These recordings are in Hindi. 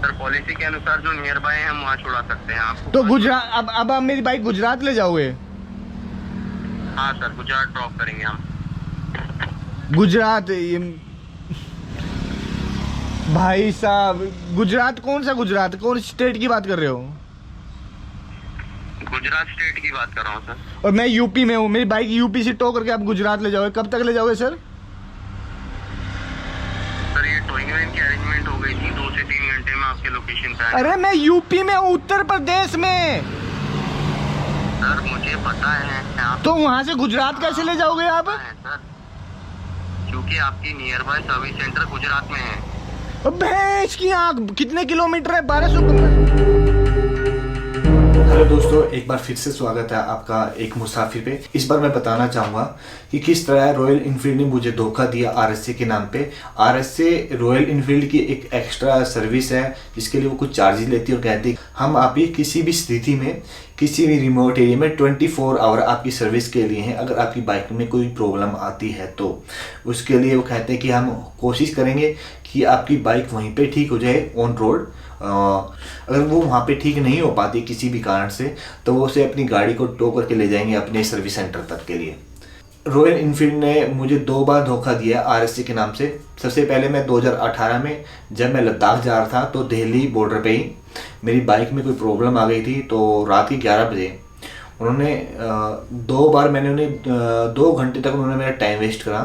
सर पॉलिसी के अनुसार जो नियर बाय है हम वहाँ छुड़ा सकते हैं आपको। तो गुजरात, अब आप मेरी बाइक गुजरात ले जाओगे? हाँ सर, गुजरात ड्रॉप करेंगे हम। गुजरात? ये भाई साहब, गुजरात कौन सा गुजरात, कौन स्टेट की बात कर रहे हो? गुजरात स्टेट की बात कर रहा हूँ सर। और मैं यूपी में हूँ, मेरी बाइक यूपी से टो करके आप गुजरात ले जाओगे? कब तक ले जाओगे सर? सर ये टोइंग की अरेंजमेंट हो गई थी, 2 से 3 घंटे में आपके लोकेशन पे। अरे मैं यूपी में हूँ, उत्तर प्रदेश में। सर मुझे पता है आप तो वहाँ से गुजरात कैसे ले जाओगे आप? सर क्योंकि आपकी near by service centre Gujarat में है। भैंस की आँख, कितने किलोमीटर है? 1200। हेलो दोस्तों, एक बार फिर से स्वागत है आपका एक मुसाफिर पे। इस बार मैं बताना चाहूँगा कि किस तरह रॉयल इनफील्ड ने मुझे धोखा दिया आरएसए के नाम पे। आरएसए रॉयल इनफील्ड की एक एक्स्ट्रा सर्विस है जिसके लिए वो कुछ चार्जेस लेती है और कहती है हम आपकी किसी भी स्थिति में किसी भी रिमोट एरिया में 24 आवर आपकी सर्विस के लिए हैं। अगर आपकी बाइक में कोई प्रॉब्लम आती है तो उसके लिए वो कहते हैं कि हम कोशिश करेंगे कि आपकी बाइक वहीं पे ठीक हो जाए ऑन रोड। अगर वो वहाँ पे ठीक नहीं हो पाती किसी भी कारण से तो वो उसे अपनी गाड़ी को टो करके ले जाएंगे अपने सर्विस सेंटर तक के लिए। रॉयल इनफील्ड ने मुझे 2 बार धोखा दिया आरएसए के नाम से। सबसे पहले मैं 2018 में जब मैं लद्दाख जा रहा था तो दिल्ली बॉर्डर पे ही मेरी बाइक में कोई प्रॉब्लम आ गई थी। तो रात के 11 बजे उन्होंने 2 बार मैंने उन्हें 2 घंटे तक उन्होंने मेरा टाइम वेस्ट करा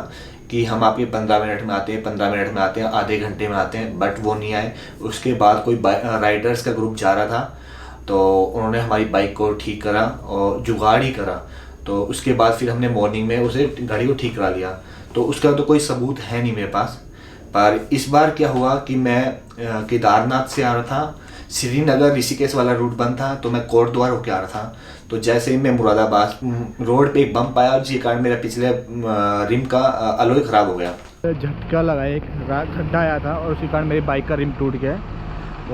कि हम आपके 15 मिनट में आते हैं, 15 मिनट में आते हैं, आधे घंटे में आते हैं, बट वो नहीं आए। उसके बाद कोई राइडर्स का ग्रुप जा रहा था तो उन्होंने हमारी बाइक को ठीक करा और जुगाड़ ही करा। तो उसके बाद फिर हमने मॉर्निंग में उसे गाड़ी को ठीक करा लिया। तो उसका तो कोई सबूत है नहीं मेरे पास। पर इस बार क्या हुआ कि मैं केदारनाथ से आ रहा था, श्रीनगर ऋषिकेश वाला रूट बंद था तो मैं कोटद्वार होकर आ रहा था। तो जैसे ही मैं मुरादाबाद रोड पे एक बम पाया जिसके कारण मेरा पिछले रिम का अलॉय ख़राब हो गया। झटका लगा, एक खड्डा आया था और उसी कारण मेरी बाइक का रिम टूट गया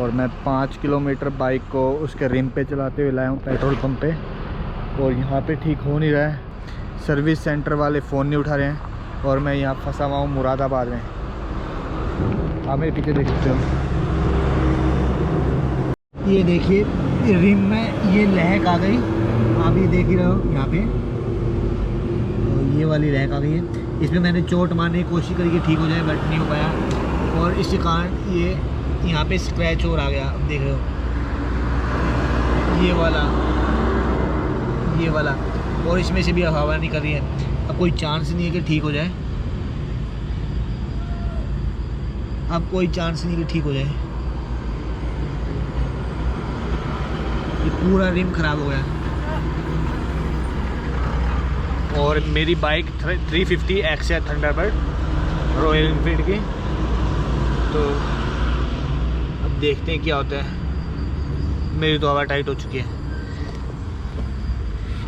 और मैं 5 किलोमीटर बाइक को उसके रिम पे चलाते हुए लाया हूँ पेट्रोल पंप पे और यहाँ पे ठीक हो नहीं रहा है। सर्विस सेंटर वाले फ़ोन नहीं उठा रहे हैं और मैं यहाँ फंसा हुआ हूँ मुरादाबाद में। आप मेरे पीछे देख सकते हो, ये देखिए रिम में ये लहक आ गई, आप ये देख ही रहे हो यहाँ पे। तो ये वाली लहक आ गई है, इसमें मैंने चोट मारने की कोशिश करी कि ठीक हो जाए बट नहीं हो पाया और इसी कारण ये यहाँ पे स्क्रैच और आ गया। अब देख रहे हो ये वाला और इसमें से भी हवा नहीं कर रही है। अब कोई चांस नहीं है कि ठीक हो जाए, अब कोई चांस नहीं कि ठीक हो जाए। ये पूरा रिम ख़राब हो गया और मेरी bike 350 XR Thunderbird royal Enfield की। तो अब देखते हैं क्या होता है। मेरी तो हवा टाइट हो चुकी है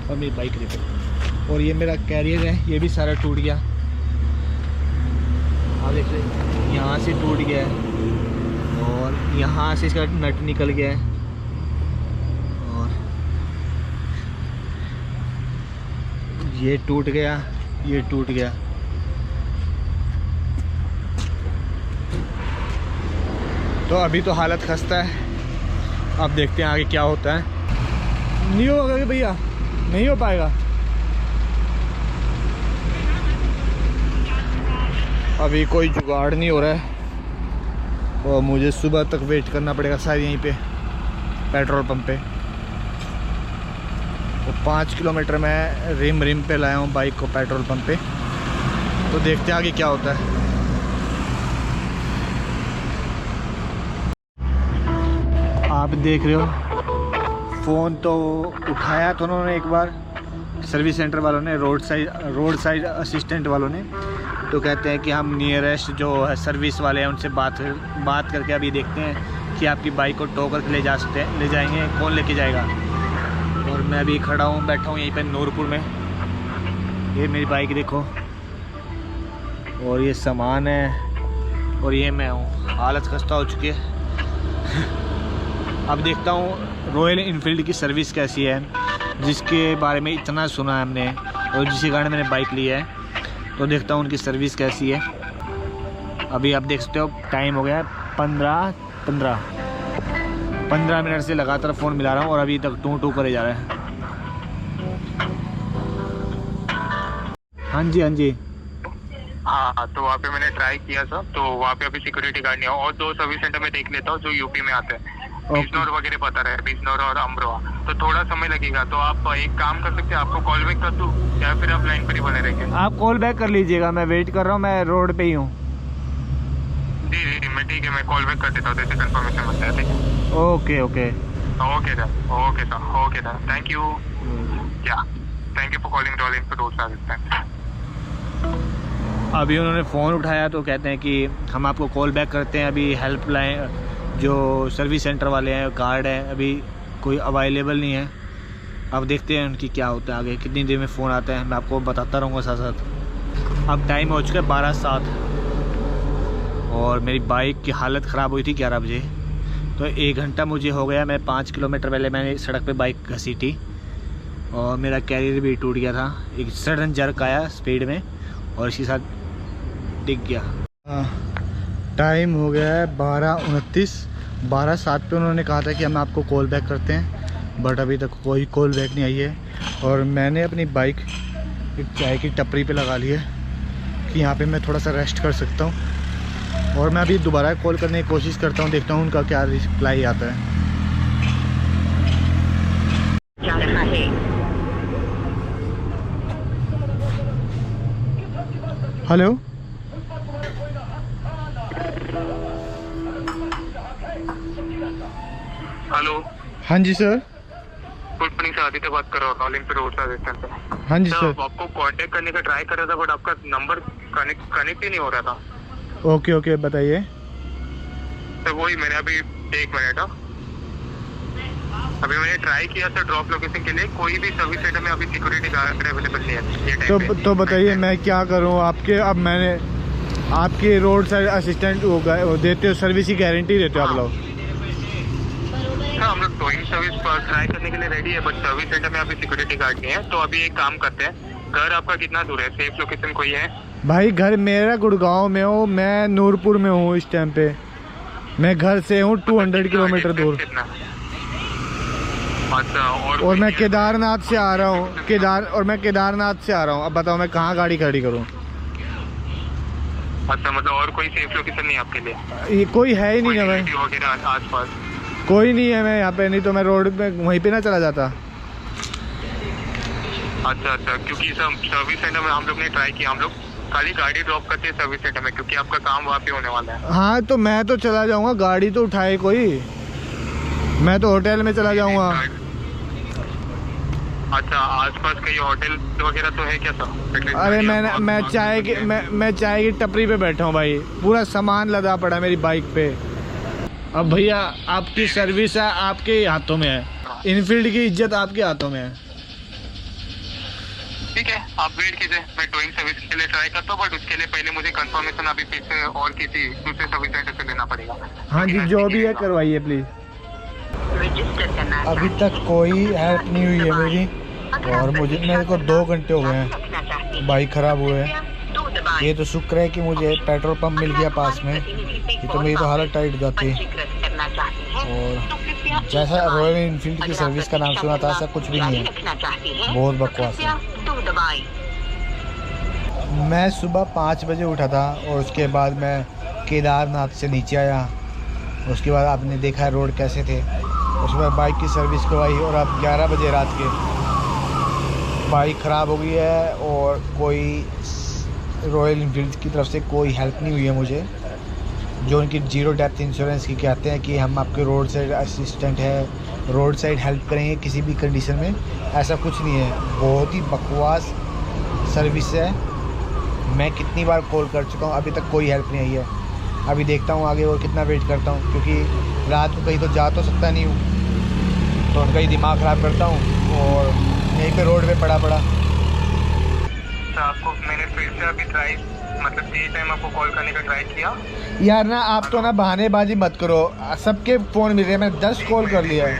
और मेरी बाइक रिपेयर और ये मेरा कैरियर है ये भी सारा टूट गया। आप देख रहे हैं यहाँ से टूट गया है और यहाँ से इसका नट निकल गया है और ये टूट गया, ये टूट गया। तो अभी तो हालत खस्ता है, अब देखते हैं आगे क्या होता है। नहीं होगा कि भैया, नहीं हो पाएगा। अभी कोई जुगाड़ नहीं हो रहा है और मुझे सुबह तक वेट करना पड़ेगा शायद यहीं पे पेट्रोल पंप पे। तो 5 किलोमीटर मैं रिम पे लाया हूँ बाइक को पेट्रोल पंप पे। तो देखते हैं आगे क्या होता है। आप देख रहे हो फ़ोन तो उठाया तो उन्होंने एक बार सर्विस सेंटर वालों ने, रोड साइड असिस्टेंट वालों ने। तो कहते हैं कि हम नियरेस्ट जो है सर्विस वाले हैं उनसे बात करके अभी देखते हैं कि आपकी बाइक को टो करके ले जाएंगे, कौन लेके जाएगा। और मैं अभी खड़ा हूँ, बैठा हूँ यहीं पे नूरपुर में। ये मेरी बाइक देखो और ये सामान है और ये मैं हूँ। हालत खस्ता हो चुकी है। अब देखता हूँ रॉयल इनफील्ड की सर्विस कैसी है, जिसके बारे में इतना सुना है हमने और जिसके कारण मैंने बाइक ली है। तो देखता हूँ उनकी सर्विस कैसी है। अभी आप देख सकते हो टाइम हो गया है 15:15 15 मिनट से लगातार फ़ोन मिला रहा हूँ और अभी तक टू करे जा रहा है। हाँ जी, हाँ जी। हाँ, तो वहाँ पे मैंने ट्राई किया था, तो वहाँ पे अभी सिक्योरिटी गार्ड नहीं है। और 2 सर्विस सेंटर में देख लेता हूँ जो यूपी में आते हैं, बिजनौर वगैरह पता रहे, बिजनौर और अमरोहा, तो थोड़ा समय लगेगा। तो आप एक काम कर सकते हैं, आपको कॉल बैक कर दूँ या फिर आप लाइन पर ही बने रहेंगे? आप कॉल बैक कर लीजिएगा, मैं वेट कर रहा हूँ, मैं रोड पे ही हूँ। जी जी जी, मैं ठीक है, मैं कॉल बैक कर देता हूँ जैसे कंफर्मेशन बनता है। ठीक है, okay okay okay sir, thank you. या thank you for calling Royal Enfield road service. अभी उन्होंने फ़ोन उठाया तो कहते हैं कि हम आपको कॉल बैक करते हैं। अभी हेल्पलाइन जो सर्विस सेंटर वाले हैं, गार्ड हैं, अभी कोई अवेलेबल नहीं है। अब देखते हैं उनकी क्या होता है आगे, कितनी देर में फ़ोन आता है, मैं आपको बताता रहूँगा साथ साथ। अब टाइम हो चुका है 12:07 और मेरी बाइक की हालत ख़राब हुई थी 11 बजे, तो 1 घंटा मुझे हो गया। मैं 5 किलोमीटर पहले मैंने सड़क पे बाइक घसीटी और मेरा कैरियर भी टूट गया था। एक सडन जर्क आया स्पीड में और इसी साथ दिख गया। टाइम हो गया है 12:29। 12:07 पे उन्होंने कहा था कि हम आपको कॉल बैक करते हैं, बट अभी तक कोई कॉल बैक नहीं आई है। और मैंने अपनी बाइक एक चाय की टपरी पे लगा ली है कि यहाँ पे मैं थोड़ा सा रेस्ट कर सकता हूँ। और मैं अभी दोबारा कॉल करने की कोशिश करता हूँ, देखता हूँ उनका क्या रिप्लाई आता है। Hello, hello. हाँ जी sir. Good morning sir, Aditya बात कर रहा हूँ Royal Enfield road service centre से। हाँ जी सर। आपको कांटेक्ट करने का ट्राई कर रहा था, बट आपका नंबर कनेक्ट ही नहीं हो रहा था। ओके ओके, बताइए। तो वही मैंने अभी 1 मिनट अभी मैंने ट्राई किया था ड्रॉप लोकेशन के लिए, कोई भी सर्विस सेंटर में अभी सिक्योरिटी गार्ड अवेलेबल नहीं है। तो बताइए मैं क्या करूं आपके। अब मैंने आपके रोड साइड असिस्टेंट वो देते हो, सर्विस की गारंटी देते हो आप लोग? हाँ, हम लोग टोइंग सर्विस ट्राई करने के लिए रेडी है, बट सर्विस सेंटर में अभी सिक्योरिटी गार्ड नहीं है। तो अभी एक काम करते हैं, घर आपका कितना दूर है, सेफ लोकेशन कोई है? भाई घर मेरा गुड़गांव में हो, मैं नूरपुर में हूँ इस टाइम पे। मैं घर से हूँ 200 किलोमीटर दूर। अच्छा, और मैं केदारनाथ से आ रहा हूँ। मैं केदारनाथ से आ रहा हूँ। अब बताओ मैं कहाँ गाड़ी खड़ी करूँ? अच्छा, मतलब और कोई सेफ लोकेशन नहीं आपके लिए? ये कोई है ही नहीं ना भाई, आसपास कोई नहीं है मैं यहाँ पे, नहीं तो मैं रोड पे वहीं पे ना चला जाता। अच्छा, क्योंकि सर्विस सेंटर में हम लोग ने ट्राई किया, हम लोग खाली गाड़ी ड्रॉप करते हैं सर्विस सेंटर में, क्योंकि आपका काम वहाँ पे होने वाला है। हाँ, तो मैं तो चला जाऊँगा, गाड़ी तो उठाए कोई, मैं तो होटल में चला जाऊँगा। अच्छा, आसपास कहीं होटल वगैरह तो है क्या सर? अरे मैं चाय की टपरी पे बैठा हूँ भाई, पूरा सामान लदा पड़ा मेरी बाइक पे। अब भैया आपकी सर्विस है, आपके हाथों में है, इनफील्ड की इज्जत आपके हाथों में है। ठीक है, आप वेट कीजिए, मैं टोइंग सर्विस के लिए ट्राई करता हूँ, बट उसके लिए पहले मुझे कंफर्मेशन अभी फिर से और किसी दूसरे सर्विस सेंटर से लेना पड़ेगा। हाँ जी, जो भी है करवाइए प्लीज़। अभी तक कोई हेल्प नहीं हुई है मेरी, और मेरे को 2 घंटे हो गए हैं बाइक ख़राब हुए हैं। ये तो शुक्र है कि मुझे पेट्रोल पंप मिल गया पास में, ये तो मेरी तो हालत टाइट जाती। और जैसा रॉयल एनफील्ड की सर्विस का नाम सुना था, ऐसा कुछ भी नहीं है, बहुत बकवास है। मैं सुबह 5 बजे उठा था और उसके बाद मैं केदारनाथ से नीचे आया। उसके बाद आपने देखा रोड कैसे थे, उसके बाद बाइक की सर्विस करवाई और अब 11 बजे रात के बाइक ख़राब हो गई है और कोई रॉयल एनफील्ड की तरफ से कोई हेल्प नहीं हुई है मुझे। जो उनकी 0 डेप्थ इंश्योरेंस की कहते हैं कि हम आपके रोड साइड असिस्टेंट है, रोड साइड हेल्प करेंगे किसी भी कंडीशन में, ऐसा कुछ नहीं है। बहुत ही बकवास सर्विस है। मैं कितनी बार कॉल कर चुका हूँ, अभी तक कोई हेल्प नहीं आई है। अभी देखता हूँ आगे और कितना वेट करता हूँ, क्योंकि रात को कहीं तो जा तो सकता नहीं हूँ, तो उनका ही दिमाग ख़राब करता हूँ और यहीं पे रोड पे पड़ा। तो आपको मैंने फिर से अभी ट्राई, मतलब 3 टाइम आपको कॉल करने का ट्राई किया। यार ना, आप तो ना बहानेबाजी मत करो, सबके फ़ोन मिल रहे हैं, मैं 10 कॉल कर लिया है।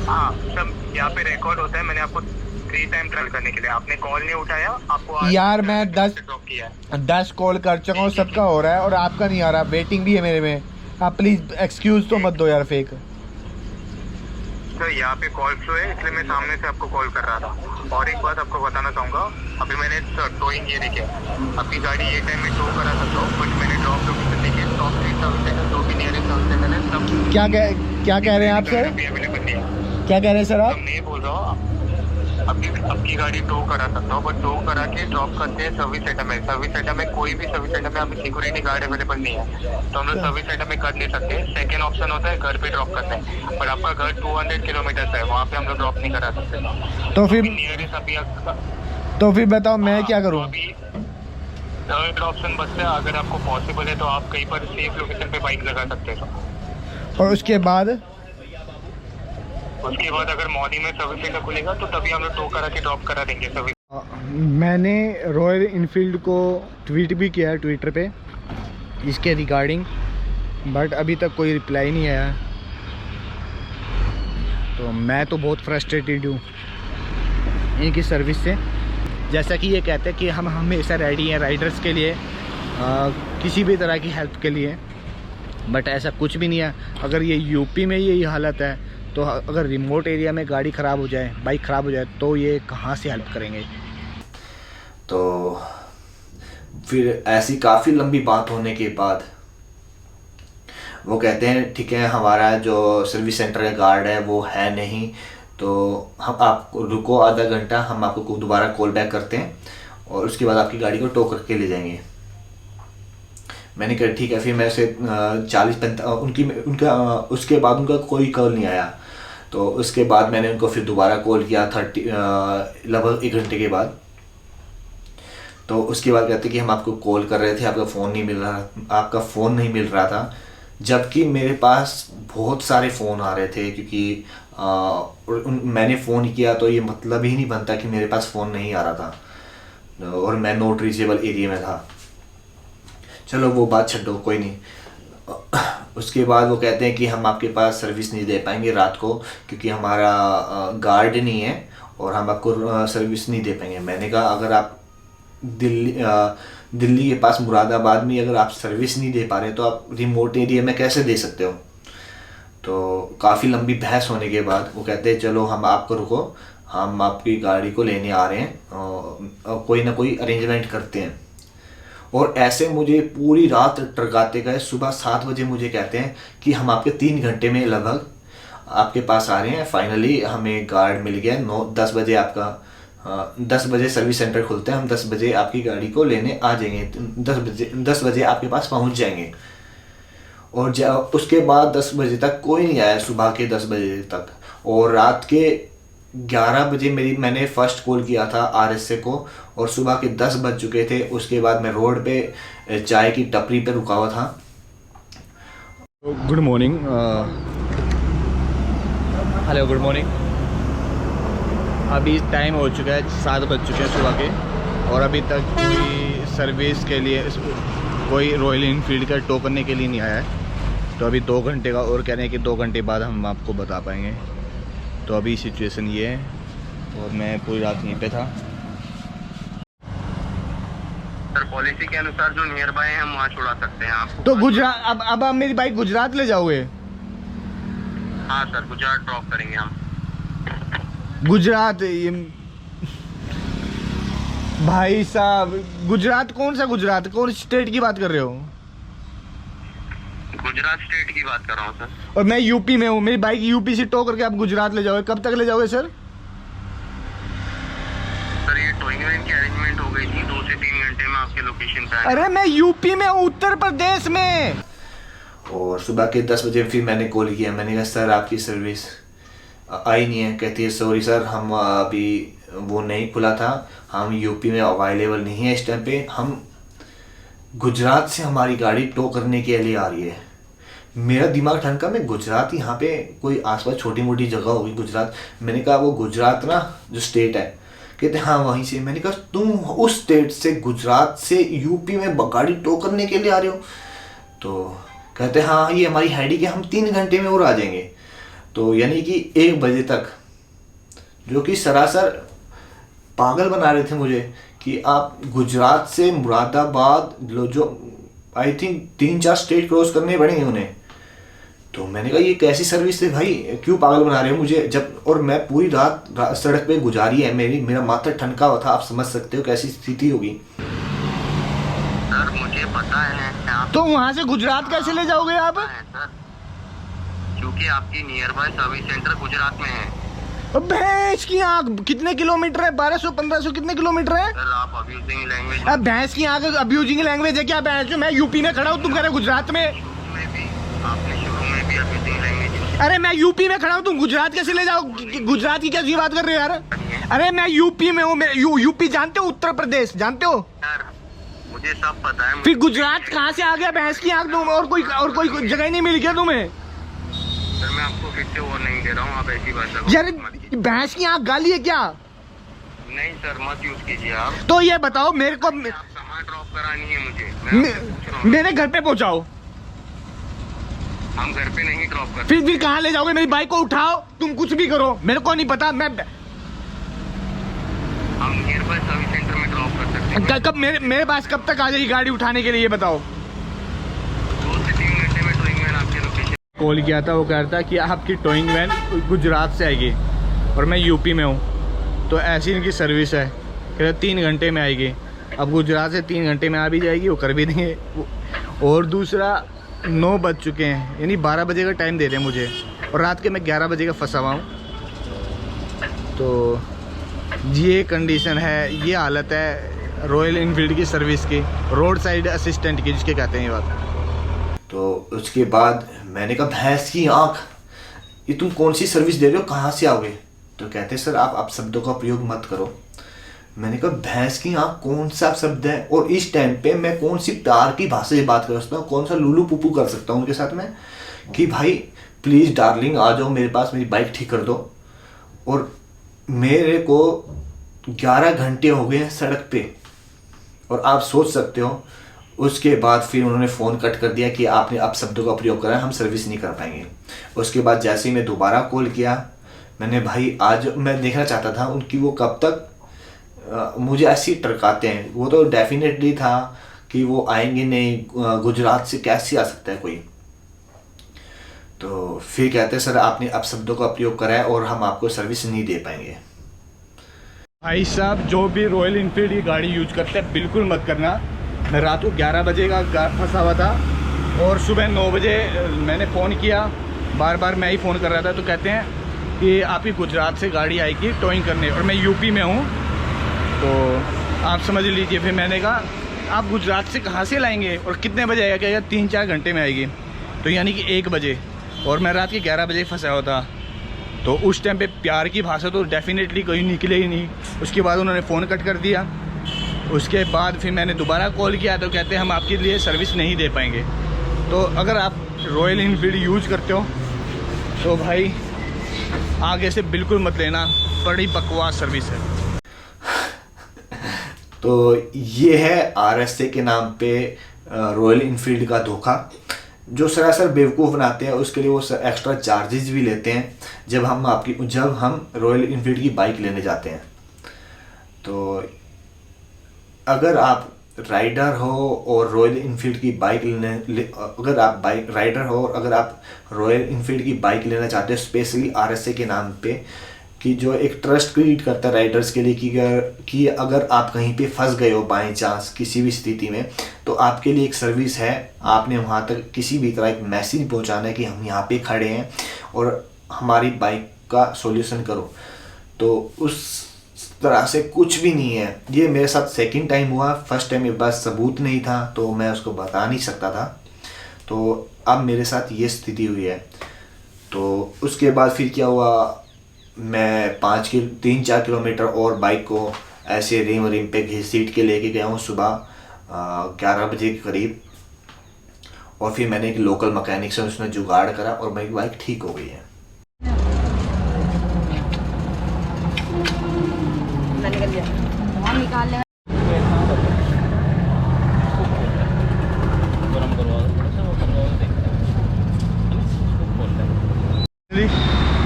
हाँ, सब यहाँ पे रिकॉर्ड होता है। मैंने आपको 3 टाइम ट्राई करने के लिए, आपने कॉल नहीं उठाया। आपको यार मैं 10 कॉल कर चुका हूँ, सबका हो रहा है और आपका नहीं आ रहा, वेटिंग भी है मेरे में। आप प्लीज़ एक्सक्यूज़ तो मत दो यार फेक। सर यहाँ पे कॉल फ्लो है, इसलिए मैं सामने से आपको कॉल कर रहा था। और एक बात आपको बताना चाहूँगा, अभी मैंने टोइंग ये देखिए, आपकी गाड़ी ये टाइम में टो करा सकता हूँ, बट मैंने ड्रॉप लोकेशन देखिए, टॉप 3 सर्विस सेंटर जो भी नियरेस्ट सर्विस सेंटर है सब। क्या कह रहे हैं आप सर? अवेलेबल नहीं है। क्या कह रहे हैं सर आप? नहीं बोल रहा हूँ, आपकी गाड़ी टो करा सकता हूँ, बट टो करा के ड्रॉप करते हैं सर्विस सेंटर में। सर्विस सेंटर में कोई भी सर्विस सेंटर में अभी सिक्योरिटी गार्ड अवेलेबल नहीं है, तो हम लोग सर्विस सेंटर में कर नहीं सकते। सेकंड ऑप्शन होता है घर पे ड्रॉप करते हैं, पर आपका घर 200 किलोमीटर है, वहाँ पे हम लोग ड्रॉप नहीं करा सकते। तो फिर नियरेस्ट अभी तो फिर बताओ मैं क्या करूँ? अभी थर्ड ऑप्शन बचता है, अगर आपको पॉसिबल है तो आप कहीं पर सेफ लोकेशन पे बाइक लगा सकते हो। और उसके बाद अगर मॉर्निंग में सर्विस सेंटर खुलेगा तो तभी हम लोग टो करा के ड्रॉप करा देंगे सर्विस। मैंने रॉयल इनफील्ड को ट्वीट भी किया है ट्विटर पे इसके रिगार्डिंग, बट अभी तक कोई रिप्लाई नहीं आया। तो मैं तो बहुत फ्रस्ट्रेटेड हूँ इनकी सर्विस से। जैसा कि ये कहते हैं कि हम हमेशा रेडी हैं राइडर्स के लिए, किसी भी तरह की हेल्प के लिए, बट ऐसा कुछ भी नहीं है। अगर ये यूपी में यही हालत है तो अगर रिमोट एरिया में गाड़ी ख़राब हो जाए, बाइक ख़राब हो जाए, तो ये कहाँ से हेल्प करेंगे? तो फिर ऐसी काफ़ी लंबी बात होने के बाद वो कहते हैं ठीक है, हमारा जो सर्विस सेंटर का गार्ड है वो है नहीं, तो हम आपको रुको आधा घंटा, हम आपको दोबारा कॉल बैक करते हैं और उसके बाद आपकी गाड़ी को टो करके ले जाएंगे। मैंने कहा ठीक है। फिर मैं उसे 40-45 उनका उसके बाद उनका कोई कॉल नहीं आया। तो उसके बाद मैंने उनको फिर दोबारा कॉल किया लगभग 1 घंटे के बाद। तो उसके बाद कहते कि हम आपको कॉल कर रहे थे, आपका फ़ोन नहीं मिल रहा था, जबकि मेरे पास बहुत सारे फ़ोन आ रहे थे, क्योंकि मैंने फ़ोन किया तो ये मतलब ही नहीं बनता कि मेरे पास फ़ोन नहीं आ रहा था और मैं नॉट रीचेबल एरिया में था। चलो वो बात छड्डो, कोई नहीं। उसके बाद वो कहते हैं कि हम आपके पास सर्विस नहीं दे पाएंगे रात को, क्योंकि हमारा गार्ड नहीं है और हम आपको सर्विस नहीं दे पाएंगे। मैंने कहा अगर आप दिल्ली के पास मुरादाबाद में अगर आप सर्विस नहीं दे पा रहे तो आप रिमोट एरिया में कैसे दे सकते हो? तो काफ़ी लंबी बहस होने के बाद वो कहते हैं चलो हम आपको रुको, हम आपकी गाड़ी को लेने आ रहे हैं और कोई ना कोई अरेंजमेंट करते हैं। और ऐसे मुझे पूरी रात टरकाते गए। सुबह 7 बजे मुझे कहते हैं कि हम आपके 3 घंटे में लगभग आपके पास आ रहे हैं। फाइनली हमें गार्ड मिल गया। 10 बजे 10 बजे सर्विस सेंटर खुलते हैं, हम 10 बजे आपकी गाड़ी को लेने आ जाएंगे, 10 बजे आपके पास पहुंच जाएंगे। और उसके बाद 10 बजे तक कोई नहीं आया, सुबह के 10 बजे तक। और रात के 11 बजे मैंने फर्स्ट कॉल किया था आरएसए को और सुबह के 10 बज चुके थे। उसके बाद मैं रोड पे चाय की टपरी पे रुका हुआ था। Good morning. Hello, good morning. अभी टाइम हो चुका है, 7 बज चुके हैं सुबह के, और अभी तक कोई सर्विस के लिए कोई रॉयल इनफील्ड का टो करने के लिए नहीं आया है। तो अभी 2 घंटे का और कह रहे हैं कि 2 घंटे बाद हम आपको बता पाएंगे। तो अभी सिचुएशन ये है और मैं पूरी रात यहीं पे था। सर पॉलिसी के अनुसार जो नियर बाय है हम वहाँ छुड़ा सकते हैं आपको। तो गुजरात, अब आप मेरी बाइक गुजरात ले जाओगे? हाँ सर, गुजरात ड्रॉप करेंगे हम। गुजरात? ये भाई साहब, गुजरात कौन सा गुजरात? कौन स्टेट की बात कर रहे हो? गुजरात स्टेट की बात कर रहा हूँ सर। और मैं यूपी में हूँ, मेरी बाइक यूपी से टो करके आप गुजरात ले जाओगे? कब तक ले जाओगे सर? सर ये टोइंग की अरेंजमेंट हो गई थी, 2 से 3 घंटे में आपके लोकेशन पे। अरे मैं यूपी में हूँ, उत्तर प्रदेश में। और सुबह के 10 बजे फिर मैंने कॉल किया। मैंने कहा सर आपकी सर्विस आई नहीं है। कहती है सॉरी सर, हम अभी वो नहीं खुला था, हम यूपी में अवेलेबल नहीं है इस टाइम पे। हम गुजरात से हमारी गाड़ी टो करने के लिए आ रही है। मेरा दिमाग ठनका, मैं गुजरात, यहाँ पे कोई आसपास छोटी मोटी जगह होगी गुजरात। मैंने कहा वो गुजरात ना जो स्टेट है? कहते हाँ वहीं से। मैंने कहा तुम उस स्टेट से, गुजरात से यूपी में गाड़ी टो करने के लिए आ रहे हो? तो कहते हाँ ये हमारी हेडिंग है, हम 3 घंटे में और आ जाएंगे। तो यानी कि 1 बजे तक, जो कि सरासर पागल बना रहे थे मुझे कि आप गुजरात से मुरादाबाद, जो आई थिंक 3-4 स्टेट क्रॉस करने पड़ेंगे उन्हें, तो मैंने कहा ये कैसी सर्विस है भाई, क्यों पागल बना रहे हो मुझे। जब और मैं पूरी रात सड़क पे गुजारी है, मेरा माथा ठनका हुआ था, आप समझ सकते हो कैसी स्थिति होगी। सर मुझे पता है आप तो वहाँ से गुजरात कैसे ले जाओगे आप? सर, क्योंकि आपकी near by service centre Gujarat में है। भैंस की आंख, कितने किलोमीटर है? 1200-1500 कितने किलोमीटर है? सर आप अब्यूजिंग लैंग्वेज अब भैंस की आंख अब्यूजिंग लैंग्वेज है क्या? भैंस, मैं यूपी में खड़ा हूँ, तुम कह रहे हो गुजरात में। में भी आपने शुरू में भी अब्यूजिंग लैंग्वेज। अरे मैं यूपी में खड़ा हूँ, तुम गुजरात कैसे ले जाओ? गुजरात की कैसी बात कर रहे हो यार? अरे मैं यूपी में हूँ, यूपी जानते हो? उत्तर प्रदेश जानते हो? सर मुझे सब पता है। फिर गुजरात कहाँ से आ गया? भैंस की आंख, तुम और कोई जगह ही नहीं मिली क्या तुम्हें? सर मैं आपको फिर से वो नहीं दे रहा हूँ, आप ऐसी भाषा को यार मत कीजिए। भैंस की आंख गाली है क्या? नहीं सर मत यूज कीजिए आप। तो ये बताओ मेरे को, आप कहाँ ड्रॉप करानी है मुझे, मैं आपसे पूछ रहा हूँ। मेरे घर पे पहुंचाओ। हम घर पे नहीं ड्रॉप करते। फिर कहाँ ले जाओगे? मेरी बाइक को उठाओ, तुम कुछ भी करो, मेरे को नहीं पता। मैं हम नियर बाय सर्विस सेंटर में ड्रॉप कर सकते हैं। कब मेरे पास कब तक आ जाएगी गाड़ी उठाने के लिए, ये बताओ। 2 से 3 घंटे में टोइंग वैन आपके लोकेशन। कॉल किया था, वो कह रहा था कि आपकी टोइंग वैन गुजरात से आएगी और मैं यूपी में हूँ, तो ऐसी इनकी सर्विस है। कह रहे 3 घंटे में आएगी। अब गुजरात से 3 घंटे में आ भी जाएगी, वो कर भी देंगे। और दूसरा 9 बज चुके हैं, यानी 12 बजे का टाइम दे रहे हैं मुझे, और रात के मैं 11 बजे का फंसा हुआ हूँ। तो ये कंडीशन है, ये हालत है रॉयल इनफील्ड की सर्विस की, रोड साइड असिस्टेंट की, जिसके कहते हैं ये बात। तो उसके बाद मैंने कहा भैंस की आंख, ये तुम कौन सी सर्विस दे रहे हो, कहाँ से आओगे? तो कहते सर आप शब्दों का प्रयोग मत करो। मैंने कहा भैंस की आंख कौन सा शब्द है, और इस टाइम पे मैं कौन सी प्यार की भाषा से बात कर सकता हूँ, कौन सा लुलू पुपू कर सकता हूँ उनके साथ में कि भाई प्लीज़ डार्लिंग आ जाओ मेरे पास, मेरी बाइक ठीक कर दो। और मेरे को 11 घंटे हो गए हैं सड़क पे, और आप सोच सकते हो उसके बाद फिर उन्होंने फ़ोन कट कर दिया कि आपने अब शब्दों का प्रयोग करा है, हम सर्विस नहीं कर पाएंगे। उसके बाद जैसे ही मैं दोबारा कॉल किया, मैंने भाई आज मैं देखना चाहता था उनकी वो कब तक मुझे ऐसी टरकाते हैं। वो तो डेफिनेटली था कि वो आएंगे नहीं, गुजरात से कैसे आ सकता है कोई। तो फिर कहते हैं सर आपने अब शब्दों का प्रयोग करा है और हम आपको सर्विस नहीं दे पाएंगे। भाई साहब, जो भी रॉयल इनफील्ड की गाड़ी यूज करते हैं बिल्कुल मत करना। मैं रात को 11 बजे का फंसा हुआ था, और सुबह 9 बजे मैंने फ़ोन किया, बार बार मैं ही फ़ोन कर रहा था। तो कहते हैं कि आपकी गुजरात से गाड़ी आएगी टोइंग करने, और मैं यूपी में हूँ, तो आप समझ लीजिए। फिर मैंने कहा आप गुजरात से कहाँ से लाएंगे और कितने बजे आएगा? क्या 3-4 घंटे में आएगी, तो यानी कि 1 बजे, और मैं रात के 11 बजे फंसा हुआ था। तो उस टाइम पे प्यार की भाषा तो डेफिनेटली कोई निकले ही नहीं। उसके बाद उन्होंने फ़ोन कट कर दिया। उसके बाद फिर मैंने दोबारा कॉल किया, तो कहते हैं हम आपके लिए सर्विस नहीं दे पाएंगे। तो अगर आप रॉयल इनफील्ड यूज़ करते हो तो भाई आगे से बिल्कुल मत लेना, बड़ी बकवास सर्विस है। तो ये है RSA के नाम पे रॉयल इनफील्ड का धोखा, जो सरासर बेवकूफ़ बनाते हैं। उसके लिए वो एक्स्ट्रा चार्जेस भी लेते हैं जब हम रॉयल इनफील्ड की बाइक लेने जाते हैं। तो अगर आप राइडर हो और रॉयल इनफील्ड की बाइक अगर आप राइडर हो और अगर आप रॉयल इनफील्ड की बाइक लेना चाहते हो स्पेशली RSA के नाम पे, कि जो एक ट्रस्ट क्रिएट करता है राइडर्स के लिए कि अगर आप कहीं पे फंस गए हो बाई चांस किसी भी स्थिति में, तो आपके लिए एक सर्विस है। आपने वहाँ तक किसी भी तरह एक मैसेज पहुँचाना है कि हम यहाँ पे खड़े हैं और हमारी बाइक का सॉल्यूशन करो। तो उस तरह से कुछ भी नहीं है। ये मेरे साथ सेकंड टाइम हुआ, फर्स्ट टाइम मेरे पास सबूत नहीं था तो मैं उसको बता नहीं सकता था। तो अब मेरे साथ ये स्थिति हुई है। तो उसके बाद फिर क्या हुआ, मैं 3-4 किलोमीटर और बाइक को ऐसे रिम पे घसीट के लेके गया हूँ सुबह 11 बजे के करीब, और फिर मैंने एक लोकल मैकेनिक से उसने जुगाड़ करा और मेरी बाइक ठीक हो गई है।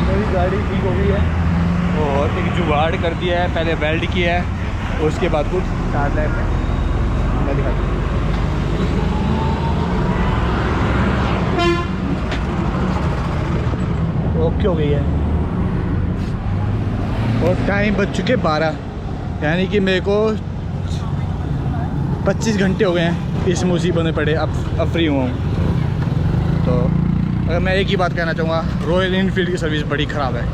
मेरी गाड़ी ठीक हो गई है, और एक जुगाड़ कर दिया है, पहले वेल्ड किया है, उसके बाद कुछ स्टार्ट लाइन में मैं दिखाता हूँ। की हो गई है और टाइम बज चुके 12, यानी कि मेरे को 25 घंटे हो गए हैं इस मुसीबत में पड़े। अब फ्री हुआ हूँ। तो अगर मैं एक ही बात कहना चाहूँगा, रॉयल इनफील्ड की सर्विस बड़ी ख़राब है।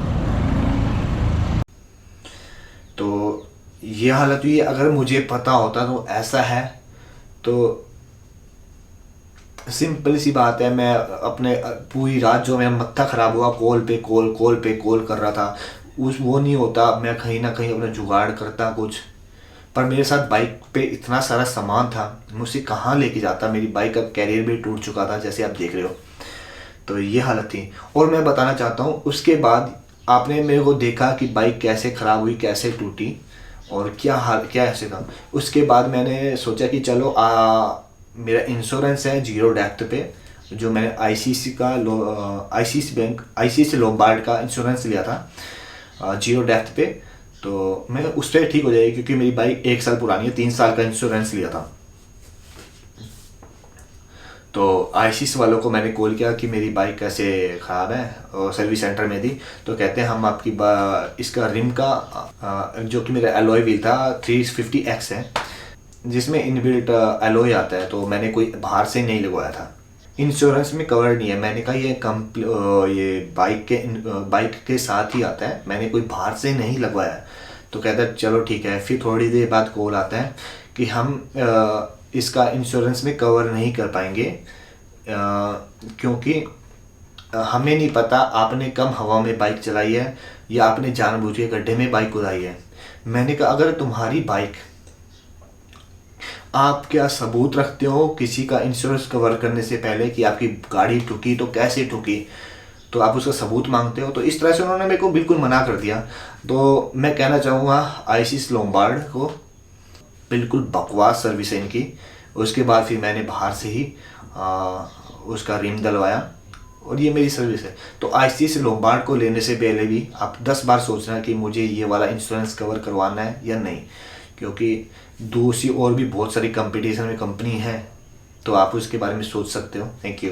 तो ये हालत हुई। अगर मुझे पता होता तो ऐसा है तो सिंपल सी बात है, मैं अपने पूरी रात जो मेरा मत्था ख़राब हुआ कॉल पे कॉल कर रहा था, वो नहीं होता, मैं कहीं ना कहीं अपना जुगाड़ करता कुछ। पर मेरे साथ बाइक पे इतना सारा सामान था, मुझसे कहाँ लेके जाता। मेरी बाइक का कैरियर भी टूट चुका था जैसे आप देख रहे हो। तो ये हालत थी। और मैं बताना चाहता हूँ, उसके बाद आपने मेरे को देखा कि बाइक कैसे ख़राब हुई, कैसे टूटी और क्या ऐसे था। उसके बाद मैंने सोचा कि चलो मेरा इंश्योरेंस है जीरो डेप्थ पे, जो मैंने आईसीआईसी लोम्बार्ड का इंश्योरेंस लिया था जीरो डेप्थ पे, तो मैं उस पर ठीक हो जाएगी क्योंकि मेरी बाइक 1 साल पुरानी है, 3 साल का इंश्योरेंस लिया था। तो आईसीआईसी वालों को मैंने कॉल किया कि मेरी बाइक कैसे ख़राब है और सर्विस सेंटर में थी। तो कहते हैं हम आपकी इसका रिम का जो कि मेरा एलॉय व्हील था 350X है, जिसमें इनबिल्ट एलॉय आता है, तो मैंने कोई बाहर से नहीं लगवाया था। इंश्योरेंस में कवर नहीं है। मैंने कहा ये बाइक के साथ ही आता है, मैंने कोई बाहर से नहीं लगवाया। तो कहता है चलो ठीक है। फिर थोड़ी देर बाद कॉल आता है कि हम इसका इंश्योरेंस में कवर नहीं कर पाएंगे क्योंकि हमें नहीं पता आपने कम हवा में बाइक चलाई है या आपने जानबूझ के गड्ढे में बाइक उड़ाई है। मैंने कहा अगर तुम्हारी बाइक, आप क्या सबूत रखते हो किसी का इंश्योरेंस कवर करने से पहले कि आपकी गाड़ी ठुकी तो कैसे ठुकी, तो आप उसका सबूत मांगते हो। तो इस तरह से उन्होंने मेरे को बिल्कुल मना कर दिया। तो मैं कहना चाहूँगा आईसीआईसी लोम्बार्ड को, बिल्कुल बकवास सर्विस है इनकी। उसके बाद फिर मैंने बाहर से ही उसका रिम डलवाया और ये मेरी सर्विस है। तो आईसीआईसी लोम्बार्ड को लेने से पहले भी आप 10 बार सोचना कि मुझे ये वाला इंश्योरेंस कवर करवाना है या नहीं, क्योंकि दूसरी और भी बहुत सारी कंपटीशन में कंपनी है, तो आप उसके बारे में सोच सकते हो। Thank you.